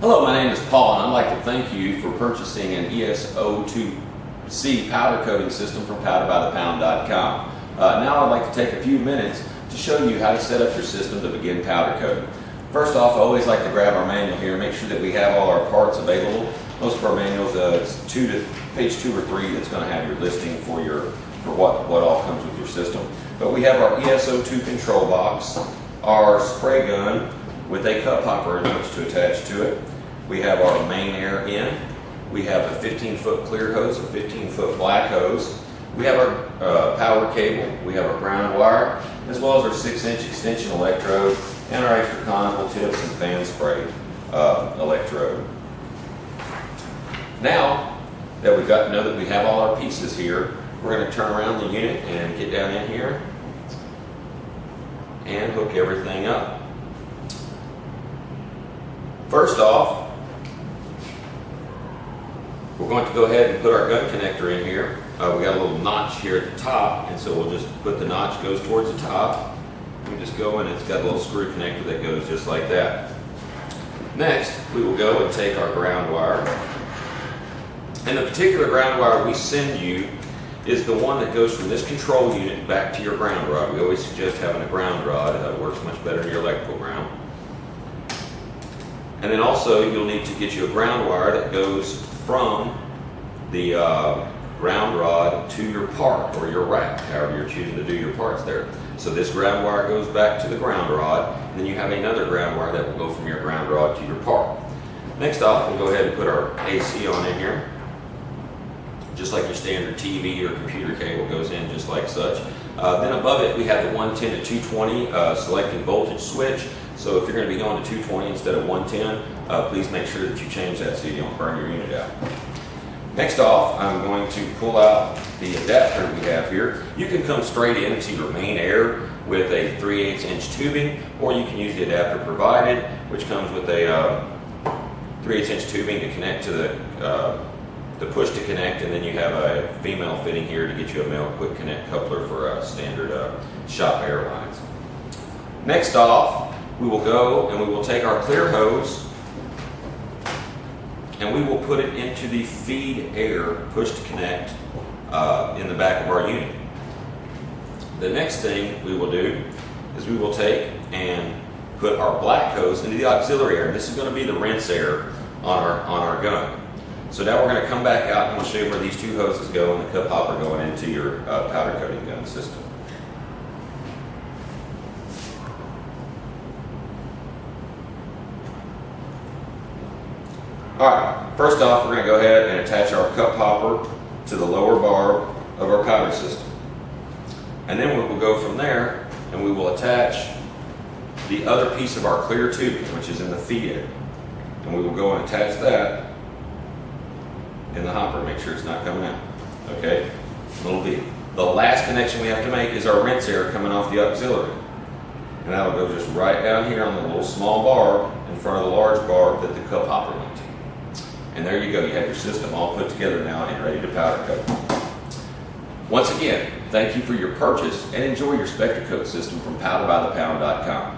Hello, my name is Paul, and I'd like to thank you for purchasing an ES02-C powder coating system from powderbythepound.com. Now I'd like to take a few minutes to show you how to set up your system to begin powder coating. First off, I always like to grab our manual here and make sure that we have all our parts available. Most of our manuals, it's page 2 or 3 that's going to have your listing for what all comes with your system. But we have our ES02 control box, our spray gun with a cup hopper in which to attach to it. We have our main air in. We have a 15-foot clear hose, a 15-foot black hose. We have our power cable. We have our ground wire, as well as our 6-inch extension electrode and our extra conical tips and fan spray electrode. Now that we've got to know that we have all our pieces here, we're going to turn around the unit and get down in here and hook everything up. First off, we're going to go ahead and put our gun connector in here. We got a little notch here at the top, and so we'll just put the notch goes towards the top. We just go in, it's got a little screw connector that goes just like that. Next, we will go and take our ground wire. And the particular ground wire we send you is the one that goes from this control unit back to your ground rod. We always suggest having a ground rod. It works much better in your electrical ground. And then also you'll need to get you a ground wire that goes from the ground rod to your part or your rack, however you're choosing to do your parts there. So this ground wire goes back to the ground rod, and then you have another ground wire that will go from your ground rod to your part. Next off, we'll go ahead and put our AC on in here. Just like your standard TV or computer cable goes in just like such. Then above it we have the 110 to 220 selecting voltage switch. So if you're going to be going to 220 instead of 110, please make sure that you change that so you don't burn your unit out. Next off, I'm going to pull out the adapter we have here. You can come straight into your main air with a 3/8-inch tubing, or you can use the adapter provided, which comes with a 3/8-inch tubing to connect to the push to connect, and then you have a female fitting here to get you a male quick connect coupler for standard shop airlines. Next off, we will go and we will take our clear hose and we will put it into the feed air push to connect in the back of our unit. The next thing we will do is we will take and put our black hose into the auxiliary air. This is going to be the rinse air on our gun. So now we're going to come back out and we'll show you where these two hoses go and the cup hopper going into your powder coating gun system. Alright, first off we're going to go ahead and attach our cup hopper to the lower bar of our powder system. And then we will go from there and we will attach the other piece of our clear tubing, which is in the feed air. And we will go and attach that in the hopper, make sure it's not coming out. Okay, little V. The last connection we have to make is our rinse air coming off the auxiliary. And that'll go just right down here on the little small barb in front of the large barb that the cup hopper went to. And there you go, you have your system all put together now and ready to powder coat. Once again, thank you for your purchase and enjoy your SpectraCoat system from powderbythepound.com.